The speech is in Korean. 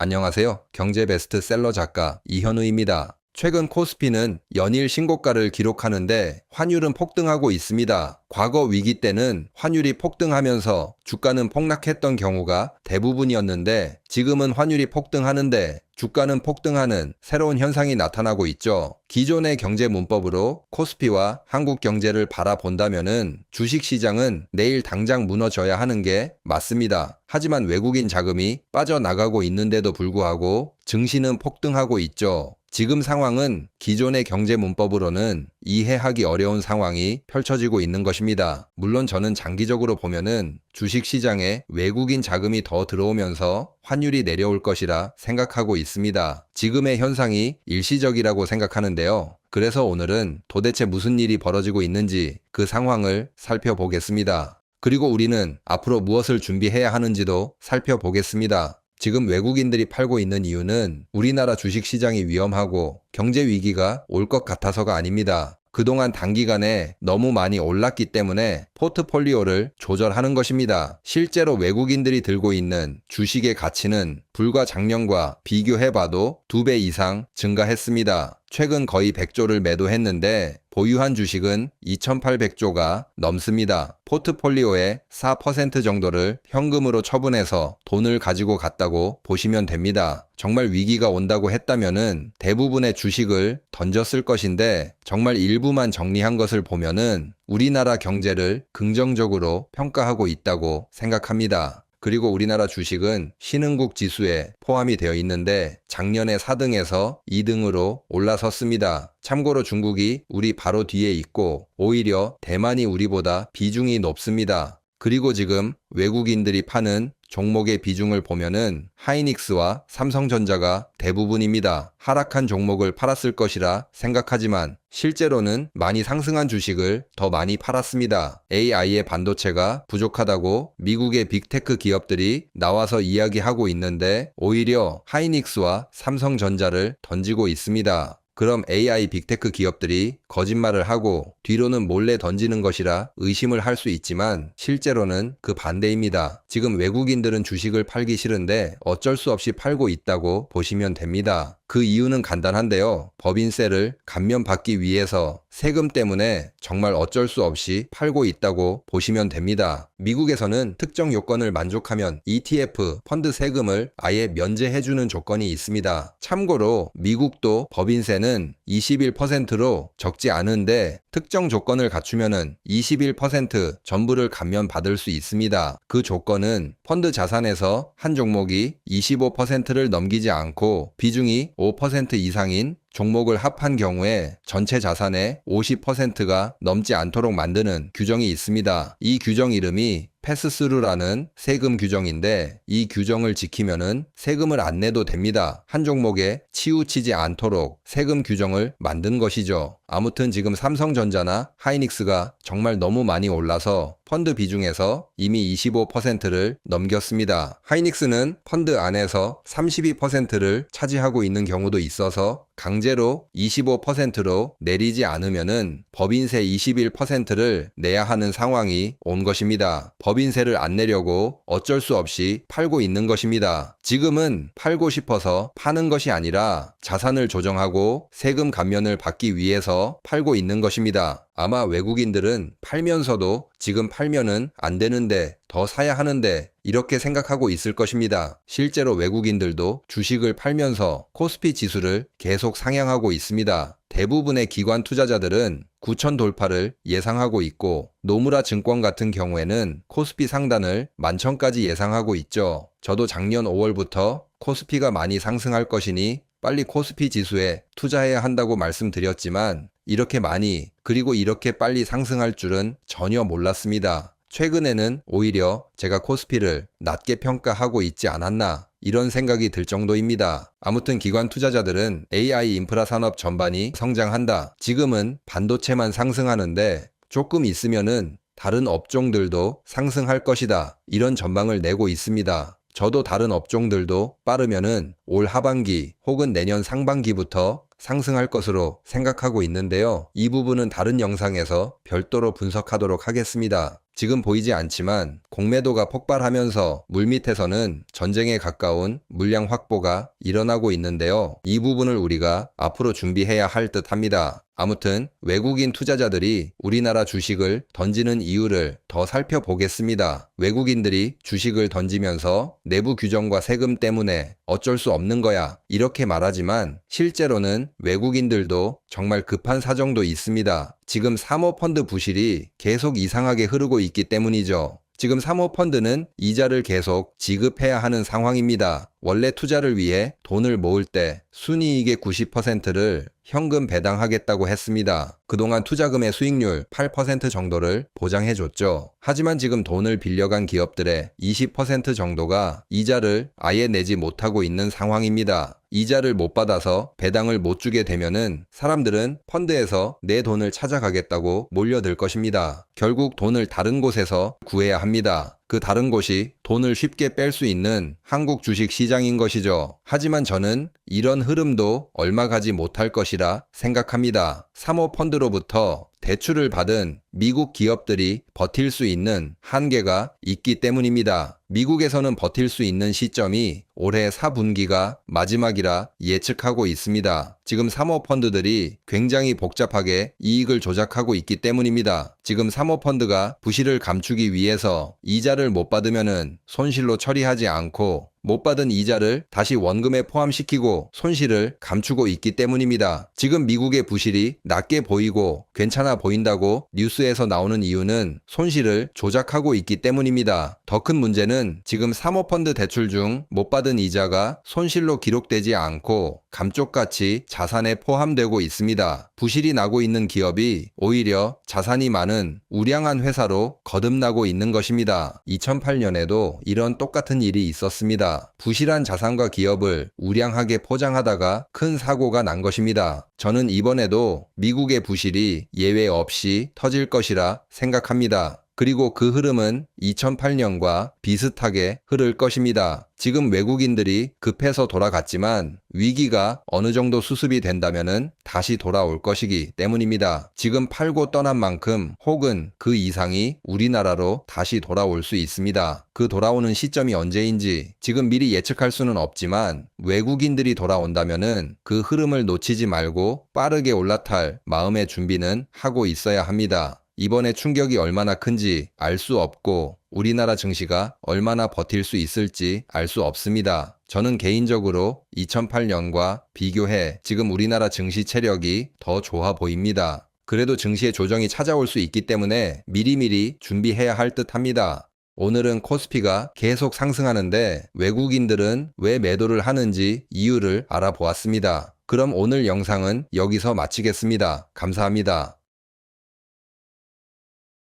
안녕하세요. 경제 베스트셀러 작가 이현우입니다. 최근 코스피는 연일 신고가를 기록하는데 환율은 폭등하고 있습니다. 과거 위기 때는 환율이 폭등하면서 주가는 폭락했던 경우가 대부분이었는데 지금은 환율이 폭등하는데 주가는 폭등하는 새로운 현상이 나타나고 있죠. 기존의 경제 문법으로 코스피와 한국 경제를 바라본다면은 주식시장은 내일 당장 무너져야 하는 게 맞습니다. 하지만 외국인 자금이 빠져나가고 있는데도 불구하고 증시는 폭등하고 있죠. 지금 상황은 기존의 경제 문법으로는 이해하기 어려운 상황이 펼쳐지고 있는 것입니다. 물론 저는 장기적으로 보면은 주식시장에 외국인 자금이 더 들어오면서 환율이 내려올 것이라 생각하고 있습니다. 지금의 현상이 일시적이라고 생각하는데요. 그래서 오늘은 도대체 무슨 일이 벌어지고 있는지 그 상황을 살펴보겠습니다. 그리고 우리는 앞으로 무엇을 준비해야 하는지도 살펴보겠습니다. 지금 외국인들이 팔고 있는 이유는 우리나라 주식시장이 위험하고 경제 위기가 올 것 같아서가 아닙니다. 그동안 단기간에 너무 많이 올랐기 때문에 포트폴리오를 조절하는 것입니다. 실제로 외국인들이 들고 있는 주식의 가치는 불과 작년과 비교해봐도 2배 이상 증가했습니다. 최근 거의 100조를 매도했는데 보유한 주식은 2,800조가 넘습니다. 포트폴리오의 4% 정도를 현금으로 처분해서 돈을 가지고 갔다고 보시면 됩니다. 정말 위기가 온다고 했다면은 대부분의 주식을 던졌을 것인데 정말 일부만 정리한 것을 보면은 우리나라 경제를 긍정적으로 평가하고 있다고 생각합니다. 그리고 우리나라 주식은 신흥국 지수에 포함이 되어 있는데 작년에 4등에서 2등으로 올라섰습니다. 참고로 중국이 우리 바로 뒤에 있고 오히려 대만이 우리보다 비중이 높습니다. 그리고 지금 외국인들이 파는 종목의 비중을 보면은 하이닉스와 삼성전자가 대부분입니다. 하락한 종목을 팔았을 것이라 생각하지만 실제로는 많이 상승한 주식을 더 많이 팔았습니다. AI의 반도체가 부족하다고 미국의 빅테크 기업들이 나와서 이야기하고 있는데 오히려 하이닉스와 삼성전자를 던지고 있습니다. 그럼 AI 빅테크 기업들이 거짓말을 하고 뒤로는 몰래 던지는 것이라 의심을 할 수 있지만 실제로는 그 반대입니다. 지금 외국인들은 주식을 팔기 싫은데 어쩔 수 없이 팔고 있다고 보시면 됩니다. 그 이유는 간단한데요. 법인세를 감면받기 위해서 세금 때문에 정말 어쩔 수 없이 팔고 있다고 보시면 됩니다. 미국에서는 특정 요건을 만족하면 ETF, 펀드 세금을 아예 면제해주는 조건이 있습니다. 참고로 미국도 법인세는 21%로 적지 않은데 특정 조건을 갖추면은 21% 전부를 감면받을 수 있습니다. 그 조건은 펀드 자산에서 한 종목이 25%를 넘기지 않고 비중이 5% 이상인 종목을 합한 경우에 전체 자산의 50%가 넘지 않도록 만드는 규정이 있습니다. 이 규정 이름이 패스스루라는 세금 규정인데 이 규정을 지키면은 세금을 안 내도 됩니다. 한 종목에 치우치지 않도록 세금 규정을 만든 것이죠. 아무튼 지금 삼성전자나 하이닉스가 정말 너무 많이 올라서 펀드 비중에서 이미 25%를 넘겼습니다. 하이닉스는 펀드 안에서 32%를 차지하고 있는 경우도 있어서 강제로 25%로 내리지 않으면은 법인세 21%를 내야 하는 상황이 온 것입니다. 법인세를 안 내려고 어쩔 수 없이 팔고 있는 것입니다. 지금은 팔고 싶어서 파는 것이 아니라 자산을 조정하고 세금 감면을 받기 위해서 팔고 있는 것입니다. 아마 외국인들은 팔면서도 지금 팔면은 안 되는데 더 사야 하는데 이렇게 생각하고 있을 것입니다. 실제로 외국인들도 주식을 팔면서 코스피 지수를 계속 상향하고 있습니다. 대부분의 기관 투자자들은 9,000 돌파를 예상하고 있고 노무라 증권 같은 경우에는 코스피 상단을 11,000까지 예상하고 있죠. 저도 작년 5월부터 코스피가 많이 상승할 것이니 빨리 코스피 지수에 투자해야 한다고 말씀드렸지만 이렇게 많이 그리고 이렇게 빨리 상승할 줄은 전혀 몰랐습니다. 최근에는 오히려 제가 코스피를 낮게 평가하고 있지 않았나 이런 생각이 들 정도입니다. 아무튼 기관 투자자들은 AI 인프라 산업 전반이 성장한다. 지금은 반도체만 상승하는데 조금 있으면은 다른 업종들도 상승할 것이다. 이런 전망을 내고 있습니다. 저도 다른 업종들도 빠르면은 올 하반기 혹은 내년 상반기부터 상승할 것으로 생각하고 있는데요. 이 부분은 다른 영상에서 별도로 분석하도록 하겠습니다. 지금 보이지 않지만 공매도가 폭발하면서 물밑에서는 전쟁에 가까운 물량 확보가 일어나고 있는데요. 이 부분을 우리가 앞으로 준비해야 할 듯 합니다. 아무튼 외국인 투자자들이 우리나라 주식을 던지는 이유를 더 살펴보겠습니다. 외국인들이 주식을 던지면서 내부 규정과 세금 때문에 어쩔 수 없는 거야, 이렇게 말하지만 실제로는 외국인들도 정말 급한 사정도 있습니다. 지금 사모펀드 부실이 계속 이상하게 흐르고 있기 때문이죠. 지금 사모펀드는 이자를 계속 지급해야 하는 상황입니다. 원래 투자를 위해 돈을 모을 때 순이익의 90%를 현금 배당하겠다고 했습니다. 그동안 투자금의 수익률 8% 정도를 보장해줬죠. 하지만 지금 돈을 빌려간 기업들의 20% 정도가 이자를 아예 내지 못하고 있는 상황입니다. 이자를 못 받아서 배당을 못 주게 되면은 사람들은 펀드에서 내 돈을 찾아가겠다고 몰려들 것입니다. 결국 돈을 다른 곳에서 구해야 합니다. 그 다른 곳이 돈을 쉽게 뺄 수 있는 한국 주식 시장인 것이죠. 하지만 저는 이런 흐름도 얼마 가지 못할 것이라 생각합니다. 사모펀드로부터 대출을 받은 미국 기업들이 버틸 수 있는 한계가 있기 때문입니다. 미국에서는 버틸 수 있는 시점이 올해 4분기가 마지막이라 예측하고 있습니다. 지금 사모펀드들이 굉장히 복잡하게 이익을 조작하고 있기 때문입니다. 지금 사모펀드가 부실을 감추기 위해서 이자를 못 받으면은 손실로 처리하지 않고 못 받은 이자를 다시 원금에 포함시키고 손실을 감추고 있기 때문입니다. 지금 미국의 부실이 낮게 보이고 괜찮아 보인다고 뉴스에서 나오는 이유는 손실을 조작하고 있기 때문입니다. 더 큰 문제는 지금 사모펀드 대출 중 못 받은 이자가 손실로 기록되지 않고 감쪽같이 자산에 포함되고 있습니다. 부실이 나고 있는 기업이 오히려 자산이 많은 우량한 회사로 거듭나고 있는 것입니다. 2008년에도 이런 똑같은 일이 있었습니다. 부실한 자산과 기업을 우량하게 포장하다가 큰 사고가 난 것입니다. 저는 이번에도 미국의 부실이 예외 없이 터질 것이라 생각합니다. 그리고 그 흐름은 2008년과 비슷하게 흐를 것입니다. 지금 외국인들이 급해서 돌아갔지만 위기가 어느 정도 수습이 된다면은 다시 돌아올 것이기 때문입니다. 지금 팔고 떠난 만큼 혹은 그 이상이 우리나라로 다시 돌아올 수 있습니다. 그 돌아오는 시점이 언제인지 지금 미리 예측할 수는 없지만 외국인들이 돌아온다면은 그 흐름을 놓치지 말고 빠르게 올라탈 마음의 준비는 하고 있어야 합니다. 이번에 충격이 얼마나 큰지 알 수 없고 우리나라 증시가 얼마나 버틸 수 있을지 알 수 없습니다. 저는 개인적으로 2008년과 비교해 지금 우리나라 증시 체력이 더 좋아 보입니다. 그래도 증시의 조정이 찾아올 수 있기 때문에 미리미리 준비해야 할 듯 합니다. 오늘은 코스피가 계속 상승하는데 외국인들은 왜 매도를 하는지 이유를 알아보았습니다. 그럼 오늘 영상은 여기서 마치겠습니다. 감사합니다.